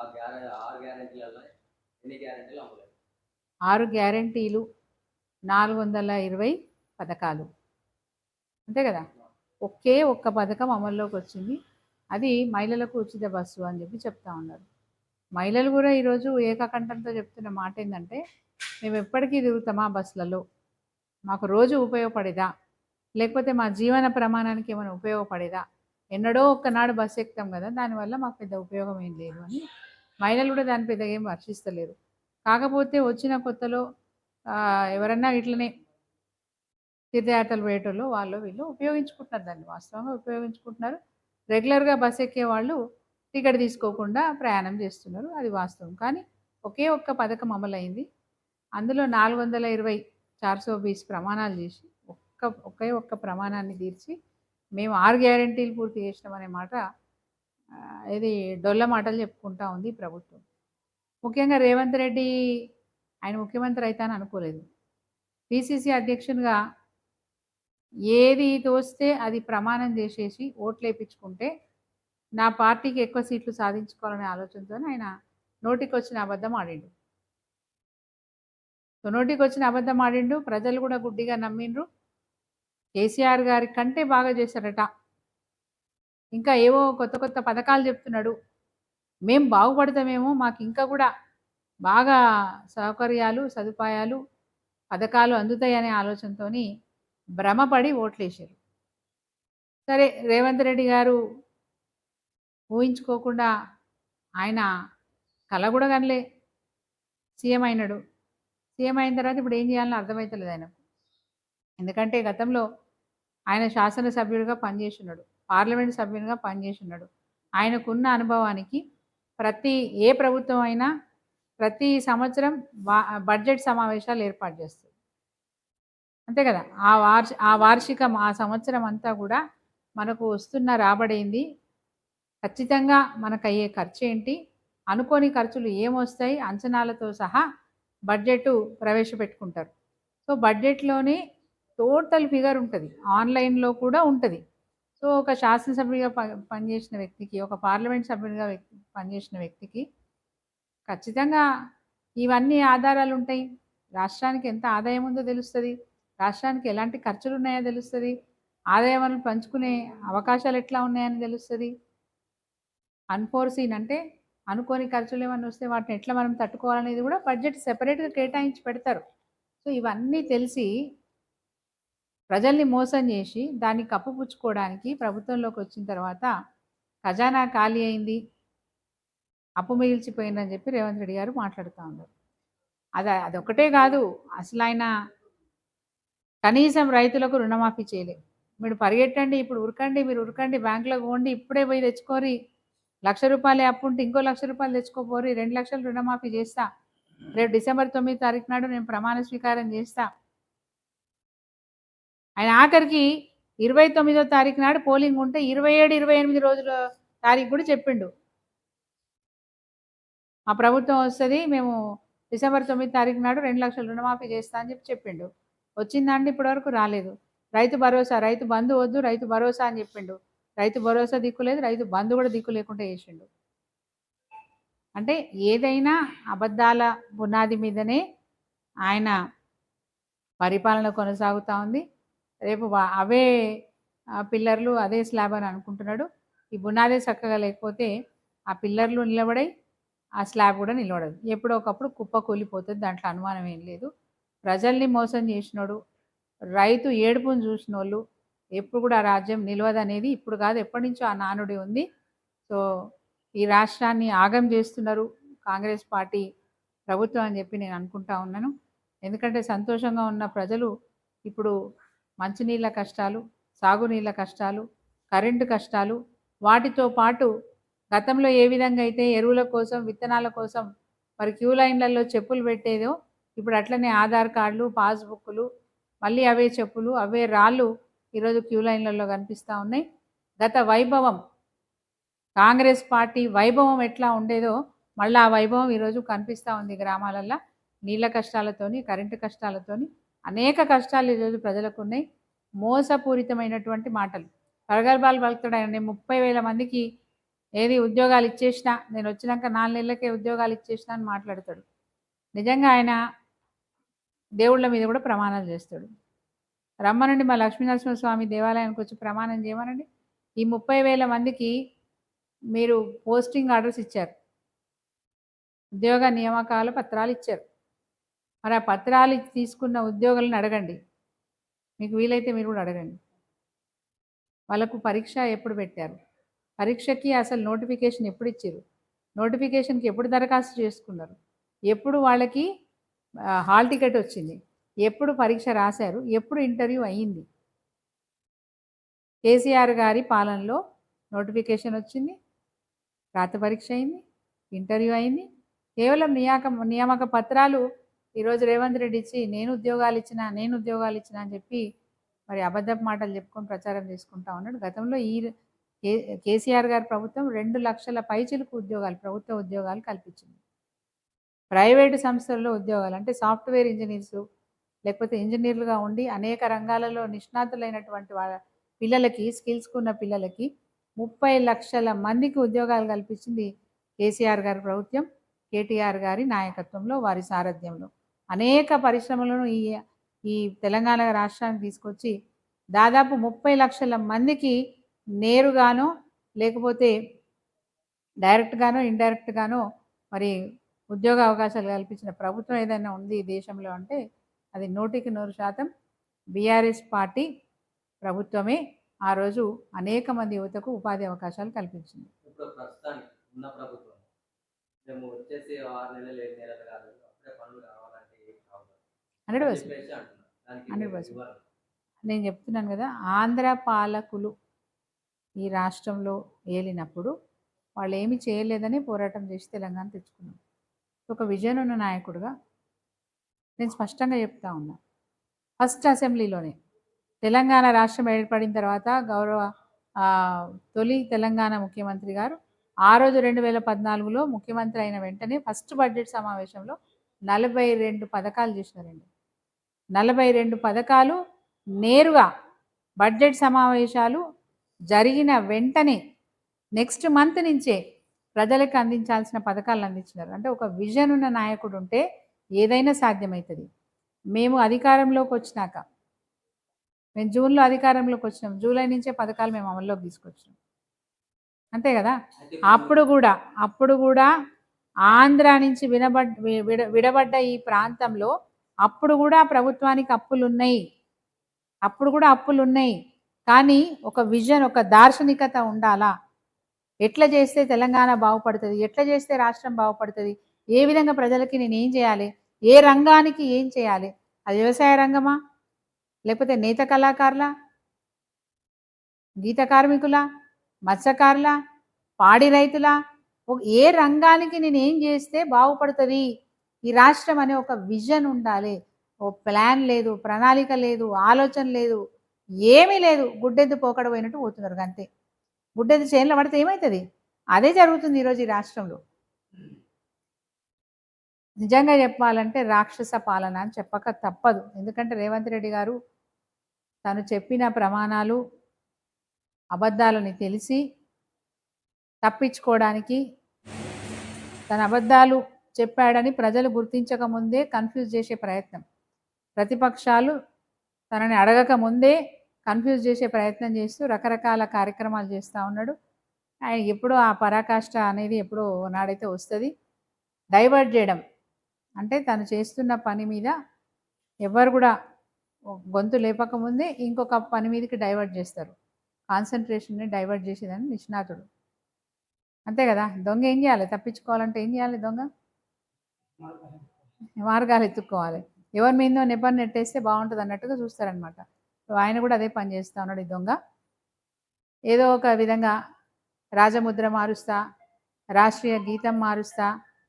6 గ్యారెంటీలు, 420 పథకాలు, అంతే కదా. ఒకే ఒక్క పథకం అమల్లోకి వచ్చింది, అది మహిళలకు ఉచిత బస్సు అని చెప్పి చెప్తా ఉన్నారు. మహిళలు కూడా ఈరోజు ఏకకంఠంతో చెప్తున్న మాట ఏంటంటే, మేము ఎప్పటికీ తిరుగుతామా బస్సులలో, మాకు రోజు ఉపయోగపడేదా, లేకపోతే మా జీవన ప్రమాణానికి ఏమైనా ఉపయోగపడేదా, ఎన్నడో ఒక్కనాడు బస్సు ఎక్కుతాం కదా, దానివల్ల మాకు పెద్ద ఉపయోగం ఏం లేదు అని మహిళలు కూడా దాని పెద్దగా ఏం వర్షిస్తలేరు. కాకపోతే వచ్చిన కొత్తలో ఎవరన్నా ఇట్లనే తీర్థయాత్రలు పోయేటోళ్ళు వాళ్ళు వీళ్ళు ఉపయోగించుకుంటున్నారు, దాన్ని వాస్తవంగా ఉపయోగించుకుంటున్నారు. రెగ్యులర్గా బస్ ఎక్కే వాళ్ళు టికెట్ తీసుకోకుండా ప్రయాణం చేస్తున్నారు, అది వాస్తవం. కానీ ఒకే ఒక్క పథకం అమలైంది, అందులో 420 420 ప్రమాణాలు చేసి ఒకే ఒక్క ప్రమాణాన్ని తీర్చి మేము 6 గ్యారెంటీలు పూర్తి చేసినామనే మాట ఇది డొల్ల మాటలు చెప్పుకుంటా ఉంది ప్రభుత్వం. ముఖ్యంగా రేవంత్ రెడ్డి ఆయన ముఖ్యమంత్రి అవుతానని అనుకోలేదు. పిసిసి అధ్యక్షునిగా ఏది తోస్తే అది ప్రమాణం చేసేసి ఓట్లు వేయించుకుంటే నా పార్టీకి ఎక్కువ సీట్లు సాధించుకోవాలనే ఆలోచనతో ఆయన నోటికి వచ్చిన అబద్ధం ఆడిండు. నోటికి వచ్చిన అబద్ధం ఆడిండు, ప్రజలు కూడా గుడ్డిగా నమ్మిండ్రు. కేసీఆర్ గారి కంటే బాగా చేశారట, ఇంకా ఏవో కొత్త కొత్త పథకాలు చెప్తున్నాడు, మేము బాగుపడతామేమో, మాకు ఇంకా కూడా బాగా సౌకర్యాలు సదుపాయాలు పథకాలు అందుతాయనే ఆలోచనతో భ్రమపడి ఓట్లేశారు. సరే, రేవంత్ రెడ్డి గారు ఊహించుకోకుండా ఆయన కల కూడా కనలే సీఎం అయినాడు. సీఎం అయిన తర్వాత ఇప్పుడు ఏం చేయాలని అర్థమవుతలేదు ఆయనకు. ఎందుకంటే గతంలో ఆయన శాసనసభ్యుడిగా పనిచేస్తున్నాడు, పార్లమెంట్ సభ్యునిగా పనిచేస్తున్నాడు. ఆయనకున్న అనుభవానికి ఏ ప్రభుత్వం అయినా ప్రతి సంవత్సరం బడ్జెట్ సమావేశాలు ఏర్పాటు చేస్తుంది, అంతే కదా. ఆ సంవత్సరం అంతా కూడా మనకు వస్తున్న రాబడేంది, ఖచ్చితంగా మనకు అయ్యే ఖర్చు ఏంటి, అనుకోని ఖర్చులు ఏమొస్తాయి, అంచనాలతో సహా బడ్జెట్ ప్రవేశపెట్టుకుంటారు. సో బడ్జెట్లోనే టోటల్ ఫిగర్ ఉంటుంది, ఆన్లైన్లో కూడా ఉంటుంది. సో ఒక శాసనసభ్యుడిగా పనిచేసిన వ్యక్తికి, ఒక పార్లమెంట్ సభ్యుడిగా పనిచేసిన వ్యక్తికి ఖచ్చితంగా ఇవన్నీ ఆధారాలు ఉంటాయి. రాష్ట్రానికి ఎంత ఆదాయం ఉందో తెలుస్తుంది, రాష్ట్రానికి ఎలాంటి ఖర్చులు ఉన్నాయో తెలుస్తుంది, ఆదాయాలను పంచుకునే అవకాశాలు ఎట్లా ఉన్నాయని తెలుస్తుంది. అన్ఫోర్సీన్ అంటే అనుకోని ఖర్చులు ఏమైనా వస్తే వాటిని ఎట్లా మనం తట్టుకోవాలనేది కూడా బడ్జెట్ సెపరేట్గా కేటాయించి పెడతారు. సో ఇవన్నీ తెలిసి ప్రజల్ని మోసం చేసి దాన్ని కప్పుపుచ్చుకోవడానికి ప్రభుత్వంలోకి వచ్చిన తర్వాత ఖజానా ఖాళీ అయింది, అప్పు మిగిల్చిపోయిందని చెప్పి రేవంత్ రెడ్డి గారు మాట్లాడుతూ ఉన్నారు. అదొకటే కాదు, అసలు ఆయన కనీసం రైతులకు రుణమాఫీ చేయలేదు. మీరు పరిగెట్టండి, ఇప్పుడు ఉరకండి, మీరు ఉరకండి, బ్యాంకులోకి పోండి, ఇప్పుడే పోయి తెచ్చుకోరి, ₹1,00,000 అప్పు ఉంటే ఇంకో ₹1,00,000 తెచ్చుకోపోరి, 2 లక్షలు రుణమాఫీ చేస్తా, రేపు డిసెంబర్ 9 తారీఖు నాడు నేను ప్రమాణ స్వీకారం చేస్తా. ఆయన ఆఖరికి 29వ తారీఖు నాడు పోలింగ్ ఉంటే 27, 28 రోజుల తారీఖు కూడా చెప్పిండు, మా ప్రభుత్వం వస్తుంది, మేము డిసెంబర్ 9 తారీఖు నాడు 2 లక్షల రుణమాఫీ చేస్తా అని చెప్పిండు. వచ్చిందండి ఇప్పటివరకు రాలేదు. రైతు భరోసా, రైతు బంధు వద్దు, రైతు భరోసా అని చెప్పిండు. రైతు భరోసా దిక్కులేదు, రైతు బంధు కూడా దిక్కు లేకుండా చేసిండు. అంటే ఏదైనా అబద్ధాల పునాది మీదనే ఆయన పరిపాలన కొనసాగుతూ ఉంది. రేపు అవే పిల్లర్లు అదే స్లాబ్ అని అనుకుంటున్నాడు. ఈ పునాదే చక్కగా లేకపోతే ఆ పిల్లర్లు నిలబడై ఆ స్లాబ్ కూడా నిలబడదు, ఎప్పుడో ఒకప్పుడు కుప్ప కూలిపోతుంది, దాంట్లో అనుమానం ఏం లేదు. ప్రజల్ని మోసం చేసినోడు, రైతు ఏడుపును చూసినోళ్ళు ఎప్పుడు కూడా రాజ్యం నిలవదనేది ఇప్పుడు కాదు, ఎప్పటి నుంచో ఆ నానుడి ఉంది. సో ఈ రాష్ట్రాన్ని ఆగం చేస్తున్నారు కాంగ్రెస్ పార్టీ ప్రభుత్వం అని చెప్పి నేను అనుకుంటా ఉన్నాను. ఎందుకంటే సంతోషంగా ఉన్న ప్రజలు ఇప్పుడు మంచినీళ్ళ కష్టాలు, సాగునీళ్ళ కష్టాలు, కరెంటు కష్టాలు, వాటితో పాటు గతంలో ఏ విధంగా అయితే ఎరువుల కోసం విత్తనాల కోసం మరి క్యూ లైన్లలో చెప్పులు పెట్టేదో, ఇప్పుడు అట్లనే ఆధార్ కార్డులు, పాస్బుక్లు, మళ్ళీ అవే చెప్పులు, అవే రాళ్ళు ఈరోజు క్యూ లైన్లలో కనిపిస్తూ ఉన్నాయి. గత వైభవం, కాంగ్రెస్ పార్టీ వైభవం ఎట్లా ఉండేదో మళ్ళీ ఆ వైభవం ఈరోజు కనిపిస్తూ ఉంది గ్రామాలల్లో. నీళ్ళ కష్టాలతోని, కరెంటు కష్టాలతోని అనేక కష్టాలు ఈరోజు ప్రజలకు ఉన్నాయి. మోసపూరితమైనటువంటి మాటలు, ప్రగల్భాలు పలుకుతాడు ఆయన. 30,000 మందికి ఏది ఉద్యోగాలు ఇచ్చేసినా, నేను వచ్చినాక 4 నెలలకే ఉద్యోగాలు ఇచ్చేసినా అని మాట్లాడతాడు. నిజంగా ఆయన దేవుళ్ళ మీద కూడా ప్రమాణాలు చేస్తాడు. రమ్మనండి మా లక్ష్మీనరసింహస్వామి దేవాలయానికి వచ్చి ప్రమాణం చేయమనండి. ఈ 30,000 మందికి మీరు పోస్టింగ్ ఆర్డర్స్ ఇచ్చారు, ఉద్యోగ నియామకాల పత్రాలు ఇచ్చారు. మరి ఆ పత్రాలు తీసుకున్న ఉద్యోగులను అడగండి, మీకు వీలైతే మీరు కూడా అడగండి, వాళ్ళకు పరీక్ష ఎప్పుడు పెట్టారు, పరీక్షకి అసలు నోటిఫికేషన్ ఎప్పుడు ఇచ్చారు, నోటిఫికేషన్కి ఎప్పుడు దరఖాస్తు చేసుకున్నారు, ఎప్పుడు వాళ్ళకి హాల్ టికెట్ వచ్చింది, ఎప్పుడు పరీక్ష రాశారు, ఎప్పుడు ఇంటర్వ్యూ అయ్యింది. కేసీఆర్ గారి పాలనలో నోటిఫికేషన్ వచ్చింది, రాత పరీక్ష అయింది, ఇంటర్వ్యూ అయింది. కేవలం నియామక పత్రాలు ఈరోజు రేవంత్ రెడ్డి ఇచ్చి నేను ఉద్యోగాలు ఇచ్చిన అని చెప్పి మరి అబద్ధపు మాటలు చెప్పుకొని ప్రచారం చేసుకుంటా ఉన్నాడు. గతంలో కేసీఆర్ గారి ప్రభుత్వం 2 లక్షల పైచిలకు ఉద్యోగాలు, ప్రభుత్వ ఉద్యోగాలు కల్పించింది. ప్రైవేటు సంస్థల్లో ఉద్యోగాలు అంటే సాఫ్ట్వేర్ ఇంజనీర్సు, లేకపోతే ఇంజనీర్లుగా ఉండి అనేక రంగాలలో నిష్ణాతులైనటువంటి వాళ్ళ పిల్లలకి, స్కిల్స్ ఉన్న పిల్లలకి 30 లక్షల మందికి ఉద్యోగాలు కల్పించింది కేసీఆర్ గారి ప్రభుత్వం, కేటీఆర్ గారి నాయకత్వంలో, వారి సారథ్యంలో. అనేక పరిశ్రమలను ఈ తెలంగాణ రాష్ట్రానికి తీసుకొచ్చి దాదాపు 30 లక్షల మందికి నేరుగానో లేకపోతే డైరెక్ట్గానో ఇండైరెక్ట్గానో మరి ఉద్యోగ అవకాశాలు కల్పించిన ప్రభుత్వం ఏదైనా ఉంది ఈ దేశంలో అంటే అది 100% బీఆర్ఎస్ పార్టీ ప్రభుత్వమే. ఆ రోజు అనేక మంది యువతకు ఉపాధి అవకాశాలు కల్పించింది. నేను చెప్తున్నాను కదా, ఆంధ్ర పాలకులు ఈ రాష్ట్రంలో ఏలినప్పుడు వాళ్ళు ఏమి చేయలేదని పోరాటం చేసి తెలంగాణ తెచ్చుకున్నాం. ఒక విజన్ ఉన్న నాయకుడుగా నేను స్పష్టంగా చెప్తా ఉన్నా. ఫస్ట్ అసెంబ్లీలోనే తెలంగాణ రాష్ట్రం ఏర్పడిన తర్వాత గౌరవ తొలి తెలంగాణ ముఖ్యమంత్రి గారు ఆ రోజు 2014లో ముఖ్యమంత్రి అయిన వెంటనే ఫస్ట్ బడ్జెట్ సమావేశంలో 42 పథకాలు చేసినారండి. 42 పథకాలు నేరుగా బడ్జెట్ సమావేశాలు జరిగిన వెంటనే నెక్స్ట్ మంత్ నుంచే ప్రజలకు అందించాల్సిన పథకాలను అందించినారు. అంటే ఒక విజన్ ఉన్న నాయకుడు ఉంటే ఏదైనా సాధ్యమవుతుంది. మేము అధికారంలోకి వచ్చినాక, మేము జూన్లో అధికారంలోకి వచ్చినాం, జూలై నుంచే పథకాలు మేము అమల్లోకి తీసుకొచ్చినాం, అంతే కదా. అప్పుడు కూడా ఆంధ్ర నుంచి విడబడ్డ ఈ ప్రాంతంలో అప్పుడు కూడా ప్రభుత్వానికి అప్పులు ఉన్నాయి. కానీ ఒక విజన్, ఒక దార్శనికత ఉండాలా. ఎట్లా చేస్తే తెలంగాణ బాగుపడుతుంది, ఎట్లా చేస్తే రాష్ట్రం బాగుపడుతుంది, ఏ విధంగా ప్రజలకి నేను ఏం చేయాలి, ఏ రంగానికి ఏం చేయాలి, అది వ్యవసాయ రంగమా, లేకపోతే నేత కళాకారుల, గీత కార్మికుల, మత్స్యకారుల, పాడి రైతుల, ఏ రంగానికి నేను ఏం చేస్తే బాగుపడుతుంది ఈ రాష్ట్రం అనే ఒక విజన్ ఉండాలి. ఓ ప్లాన్ లేదు, ప్రణాళిక లేదు, ఆలోచన లేదు, ఏమీ లేదు. గుడ్డెద్దు పోకడ పోయినట్టు పోతున్నారు అంతే. గుడ్డెద్దు చేనులో పడితే ఏమవుతుంది, అదే జరుగుతుంది ఈరోజు ఈ రాష్ట్రంలో. నిజంగా చెప్పాలంటే రాక్షస పాలన అని చెప్పక తప్పదు. ఎందుకంటే రేవంత్ రెడ్డి గారు తను చెప్పిన ప్రమాణాలు అబద్ధాలని తెలిసి తప్పించుకోవడానికి, తన అబద్ధాలు చెప్పాడని ప్రజలు గుర్తించక ముందే కన్ఫ్యూజ్ చేసే ప్రయత్నం, ప్రతిపక్షాలు తనని అడగక ముందే కన్ఫ్యూజ్ చేసే ప్రయత్నం చేస్తూ రకరకాల కార్యక్రమాలు చేస్తూ ఉన్నాడు. ఆయన ఎప్పుడో ఆ పరాకాష్ట అనేది ఎప్పుడో నాడైతే వస్తుంది. డైవర్ట్ చేయడం అంటే తను చేస్తున్న పని మీద ఎవరు కూడా గొంతు లేపకముందే ఇంకొక పని మీదకి డైవర్ట్ చేస్తారు. కాన్సన్ట్రేషన్ని డైవర్ట్ చేసేదని నిష్ణాతుడు, అంతే కదా. దొంగ ఏం చేయాలి, తప్పించుకోవాలంటే ఏం చేయాలి, దొంగ మార్గాలు ఎత్తుక్కోవాలి. ఎవరి మీదో నెపని నెట్టేస్తే బాగుంటుంది అన్నట్టుగా చూస్తారనమాట. ఆయన కూడా అదే పని చేస్తూ ఉన్నాడు. ఈ దొంగ ఏదో ఒక విధంగా రాజముద్ర మారుస్తా, రాష్ట్రీయ గీతం మారుస్తా,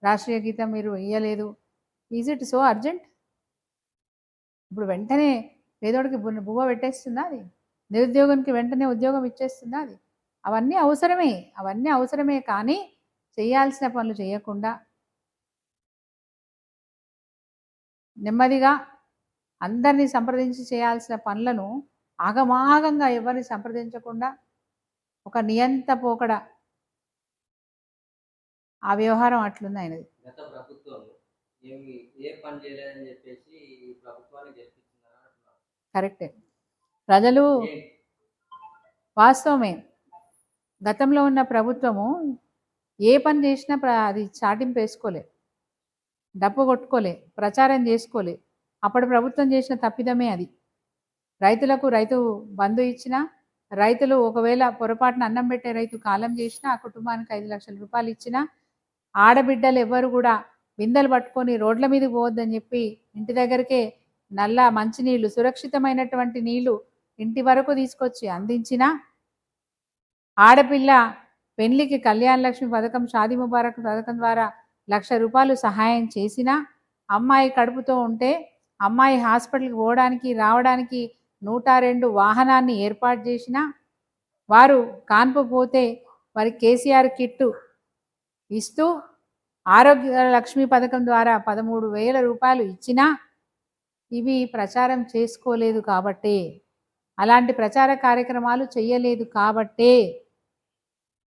రాష్ట్రీయ గీతం మీరు ఇయ్యలేదు, ఈజ్ ఇట్ సో అర్జెంట్? ఇప్పుడు వెంటనే పేదోడికి బువ్వ పెట్టేస్తుందా అది? నిరుద్యోగానికి వెంటనే ఉద్యోగం ఇచ్చేస్తుందా అది? అవన్నీ అవసరమే కానీ చేయాల్సిన పనులు చేయకుండా నెమ్మదిగా అందరినీ సంప్రదించి చేయాల్సిన పనులను ఆగమాగంగా ఎవరిని సంప్రదించకుండా ఒక నియంత పోకడ ఆ వ్యవహారం అట్లుంది ఆయనది. గత ప్రభుత్వంలో ఏ పని చేయలేదని చెప్పేసి ఈ ప్రభుత్వాన్ని గెలిపించిందని అంటున్నారు. కరెక్టే. ప్రజలు ఏంటి? వాస్తవమే. గతంలో ఉన్న ప్రభుత్వము ఏ పని చేసినా అది చాటింపు వేసుకోలే, డప్పు కొట్టుకోలే, ప్రచారం చేసుకోలే. అప్పటి ప్రభుత్వం చేసిన తప్పిదమే అది. రైతులకు రైతు బంధు ఇచ్చినా, రైతులు ఒకవేళ పొరపాటున అన్నం పెట్టే రైతు కాలం చేసినా ఆ కుటుంబానికి 5 లక్షల రూపాయలు ఇచ్చినా, ఆడబిడ్డలు ఎవ్వరు కూడా బిందెలు పట్టుకొని రోడ్ల మీదకి పోవద్దని చెప్పి ఇంటి దగ్గరికే నల్ల మంచినీళ్ళు, సురక్షితమైనటువంటి నీళ్లు ఇంటి వరకు తీసుకొచ్చి అందించినా, ఆడపిల్ల పెళ్లికి కళ్యాణ లక్ష్మి పథకం, షాదీ ముబారక్ పథకం ద్వారా 1,00,000 రూపాయలు సహాయం చేసినా, అమ్మాయి కడుపుతో ఉంటే అమ్మాయి హాస్పిటల్కి పోవడానికి రావడానికి 102 వాహనాన్ని ఏర్పాటు చేసిన, వారు కాన్పు పోతే వారి కేసీఆర్ కిట్టు ఇస్తూ ఆరోగ్య లక్ష్మి పథకం ద్వారా 13,000 రూపాయలు ఇచ్చినా ఇవి ప్రచారం చేసుకోలేదు కాబట్టే, అలాంటి ప్రచార కార్యక్రమాలు చేయలేదు కాబట్టే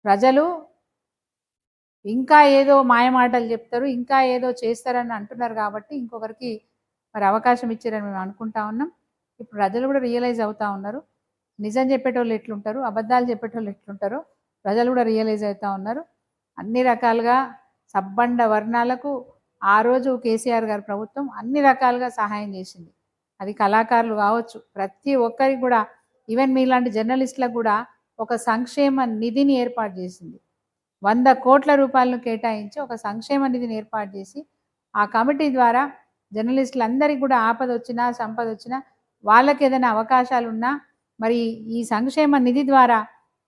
ప్రజలు ఇంకా ఏదో మాయమాటలు చెప్తారు, ఇంకా ఏదో చేస్తారని అంటున్నారు కాబట్టి ఇంకొకరికి మరి అవకాశం ఇచ్చారని మేము అనుకుంటా ఉన్నాం. ఇప్పుడు ప్రజలు కూడా రియలైజ్ అవుతూ ఉన్నారు. నిజం చెప్పేటోళ్ళు ఎట్లుంటారు, అబద్ధాలు చెప్పేటోళ్ళు ఎట్లుంటారో ప్రజలు కూడా రియలైజ్ అవుతూ ఉన్నారు. అన్ని రకాలుగా సబ్బండ వర్ణాలకు ఆ రోజు కేసీఆర్ గారి ప్రభుత్వం అన్ని రకాలుగా సహాయం చేసింది. అది కళాకారులు కావచ్చు, ప్రతి ఒక్కరికి కూడా, ఈవెన్ మీలాంటి జర్నలిస్టులకు కూడా ఒక సంక్షేమ నిధిని ఏర్పాటు చేసింది. 100 కోట్ల రూపాయలను కేటాయించి ఒక సంక్షేమ నిధిని ఏర్పాటు చేసి ఆ కమిటీ ద్వారా జర్నలిస్టులందరికీ కూడా ఆపద వచ్చినా సంపద వచ్చినా వాళ్ళకి ఏదైనా అవకాశాలు ఉన్నా మరి ఈ సంక్షేమ నిధి ద్వారా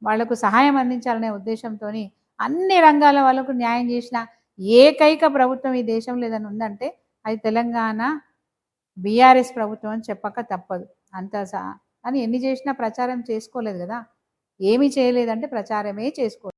వాళ్లకు సహాయం అందించాలనే ఉద్దేశంతో అన్ని రంగాల వాళ్ళకు న్యాయం చేసిన ఏకైక ప్రభుత్వం ఈ దేశంలో ఏదైనా ఉందంటే అది తెలంగాణ బీఆర్ఎస్ ప్రభుత్వం అని చెప్పక తప్పదు. అంత అని ఎన్ని చేసినా ప్రచారం చేసుకోలేదు కదా, ఏమీ చేయలేదంటే ప్రచారమే చేసుకోలేదు.